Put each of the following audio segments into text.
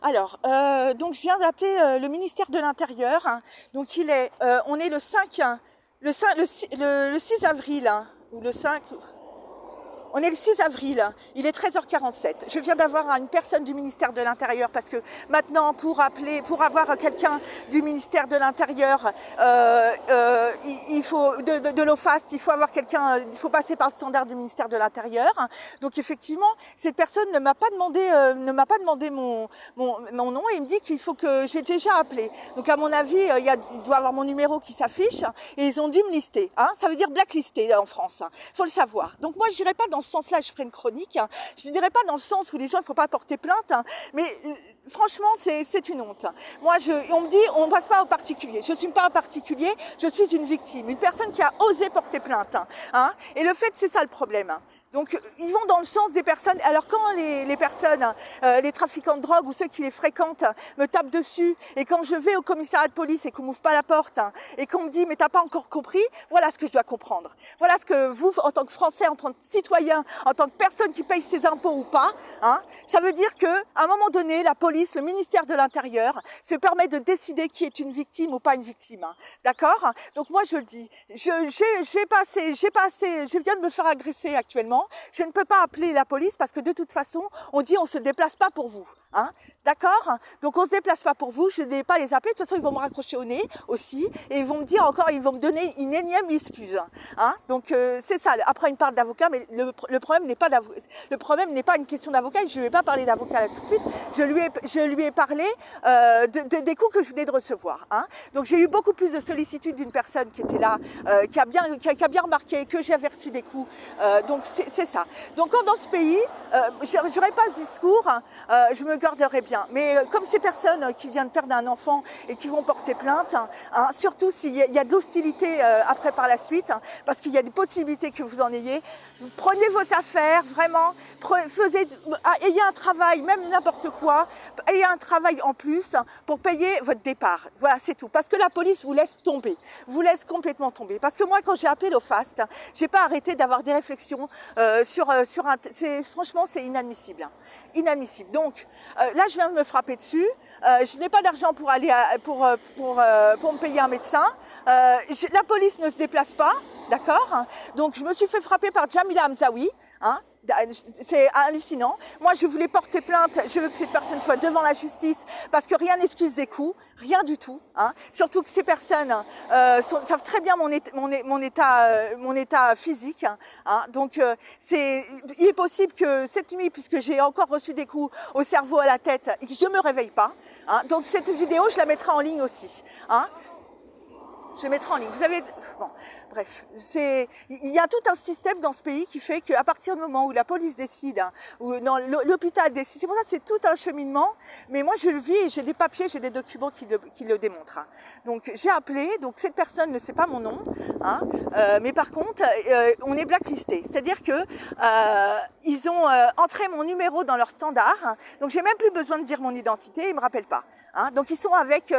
Alors, donc je viens d'appeler le ministère de l'Intérieur. Donc on est le 5, le 6 avril, ou le 5. On est le 6 avril, il est 13h47. Je viens d'avoir une personne du ministère de l'Intérieur parce que maintenant, pour avoir quelqu'un du ministère de l'Intérieur, il faut de l'OFAST, il faut avoir quelqu'un, il faut passer par le standard du ministère de l'Intérieur. Donc effectivement, cette personne ne m'a pas demandé mon nom et il me dit qu'il faut que j'ai déjà appelé. Donc à mon avis, il doit avoir mon numéro qui s'affiche et ils ont dû me lister. Ça veut dire blacklister en France. Faut le savoir. Donc moi, je dirais pas dans ce sens-là, je ferai une chronique. Je dirais pas dans le sens où les gens, il faut pas porter plainte. Mais franchement, c'est une honte. Moi, on me dit, on ne passe pas au particulier. Je suis pas un particulier, je suis une victime, une personne qui a osé porter plainte. Et le fait, c'est ça le problème. Donc, ils vont dans le sens des personnes. Alors, quand les personnes, les trafiquants de drogue ou ceux qui les fréquentent me tapent dessus, et quand je vais au commissariat de police et qu'on m'ouvre pas la porte, et qu'on me dit, mais t'as pas encore compris, voilà ce que je dois comprendre. Voilà ce que vous, en tant que Français, en tant que citoyen, en tant que personne qui paye ses impôts ou pas, ça veut dire que, à un moment donné, la police, le ministère de l'Intérieur, se permet de décider qui est une victime ou pas une victime. D'accord? Donc, moi, je le dis. Je viens de me faire agresser actuellement. Je ne peux pas appeler la police parce que de toute façon, on dit on se déplace pas pour vous. D'accord? Donc on se déplace pas pour vous, je n'ai pas les appeler. De toute façon, ils vont me raccrocher au nez aussi et ils vont me dire encore, ils vont me donner une énième excuse. Donc c'est ça. Après, ils me parlent d'avocat, mais le problème n'est pas une question d'avocat. Je ne lui ai pas parlé d'avocat là tout de suite. Je lui ai parlé des coups que je venais de recevoir. Donc j'ai eu beaucoup plus de sollicitude d'une personne qui était là, qui a bien remarqué que j'avais reçu des coups. Donc c'est ça. Donc quand dans ce pays, j'aurais pas ce discours, je me garderais bien. Mais comme ces personnes qui viennent de perdre un enfant et qui vont porter plainte, surtout s'il y a de l'hostilité après par la suite, parce qu'il y a des possibilités que vous en ayez, prenez vos affaires, vraiment, ayez un travail, même n'importe quoi, ayez un travail en plus pour payer votre départ. Voilà, c'est tout. Parce que la police vous laisse tomber, vous laisse complètement tomber. Parce que moi, quand j'ai appelé l'OFAST, j'ai pas arrêté d'avoir des réflexions franchement, c'est inadmissible. Inadmissible. Donc, là, je viens de me frapper dessus. Je n'ai pas d'argent pour aller pour me payer un médecin. La police ne se déplace pas, d'accord? Donc, je me suis fait frapper par Jamila Hamzaoui. C'est hallucinant. Moi, je voulais porter plainte. Je veux que cette personne soit devant la justice parce que rien n'excuse des coups, rien du tout. Surtout que ces personnes savent très bien mon état physique. Donc, il est possible que cette nuit, puisque j'ai encore reçu des coups au cerveau, à la tête, et que je me réveille pas. Donc, cette vidéo, je la mettrai en ligne aussi. Je mettrai en ligne. Vous avez... Bon, bref, il y a tout un système dans ce pays qui fait qu'à partir du moment où la police décide, ou non, l'hôpital décide, c'est pour ça que c'est tout un cheminement, mais moi je le vis et j'ai des papiers, j'ai des documents qui le démontrent. Donc j'ai appelé, donc cette personne ne sait pas mon nom, mais par contre, on est blacklisté, c'est-à-dire que ils ont entré mon numéro dans leur standard, donc j'ai même plus besoin de dire mon identité, ils me rappellent pas. Donc ils sont avec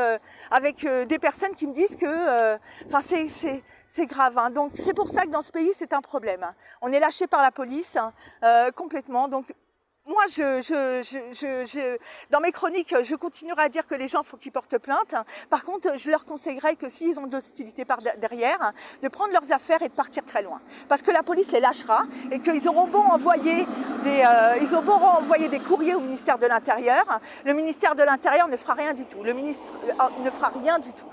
des personnes qui me disent que c'est grave. Donc c'est pour ça que dans ce pays c'est un problème. On est lâché par la police complètement. Donc moi, dans mes chroniques, je continuerai à dire que les gens, faut qu'ils portent plainte. Par contre, je leur conseillerais que s'ils ont de l'hostilité par derrière, de prendre leurs affaires et de partir très loin. Parce que la police les lâchera et qu'ils auront beau envoyer des courriers au ministère de l'Intérieur. Le ministère de l'Intérieur ne fera rien du tout. Le ministre ne fera rien du tout.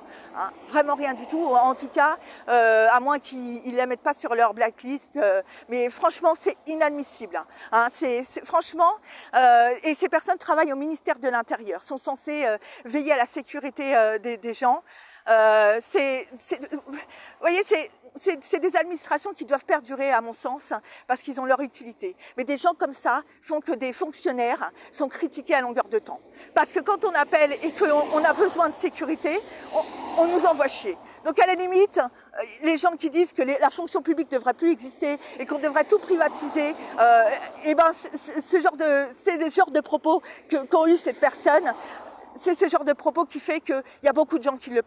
Vraiment rien du tout, en tout cas, à moins qu'ils ne la mettent pas sur leur blacklist. Mais franchement, c'est inadmissible. Franchement, et ces personnes travaillent au ministère de l'Intérieur, sont censées veiller à la sécurité des gens. Vous voyez, c'est des administrations qui doivent perdurer, à mon sens, parce qu'ils ont leur utilité. Mais des gens comme ça font que des fonctionnaires sont critiqués à longueur de temps. Parce que quand on appelle et qu'on a besoin de sécurité, on nous envoie chier. Donc à la limite, les gens qui disent que la fonction publique ne devrait plus exister et qu'on devrait tout privatiser, c'est le genre de propos qu'ont eu cette personne. c'est ce genre de propos qui fait qu'il y a beaucoup de gens qui le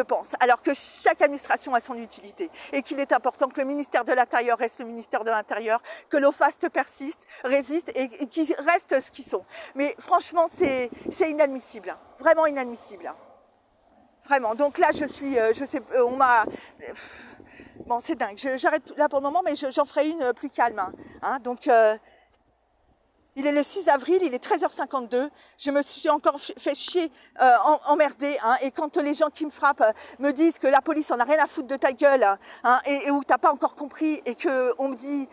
pensent, alors que chaque administration a son utilité et qu'il est important que le ministère de l'Intérieur reste le ministère de l'Intérieur, que l'OFAST persiste, résiste et qu'ils restent ce qu'ils sont. Mais franchement, c'est inadmissible, vraiment inadmissible. Vraiment. Donc là, je sais, on m'a... Bon, c'est dingue. J'arrête là pour le moment, mais j'en ferai une plus calme. Hein. Donc... il est le 6 avril, il est 13h52, je me suis encore fait chier, emmerdée, hein, et quand les gens qui me frappent me disent que la police en a rien à foutre de ta gueule, hein, et où t'as pas encore compris, et que on me dit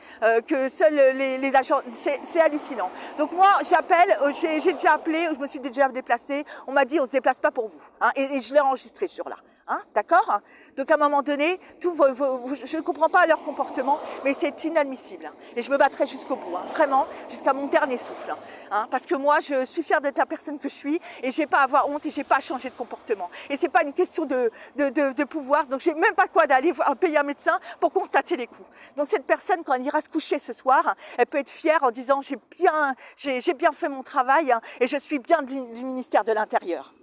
que seuls les agents, c'est hallucinant. Donc moi, j'appelle, j'ai déjà appelé, je me suis déjà déplacée, on m'a dit on se déplace pas pour vous, hein, et je l'ai enregistré ce jour-là. Hein, d'accord? Donc à un moment donné, je ne comprends pas leur comportement, mais c'est inadmissible. Et je me battrai jusqu'au bout, hein, vraiment, jusqu'à mon dernier souffle. Hein, parce que moi, je suis fière d'être la personne que je suis, et j'ai pas à avoir honte, et j'ai pas à changer de comportement. Et c'est pas une question de pouvoir, donc j'ai même pas quoi d'aller payer un médecin pour constater les coups. Donc cette personne, quand elle ira se coucher ce soir, elle peut être fière en disant j'ai bien fait mon travail, hein, et je suis bien du ministère de l'Intérieur.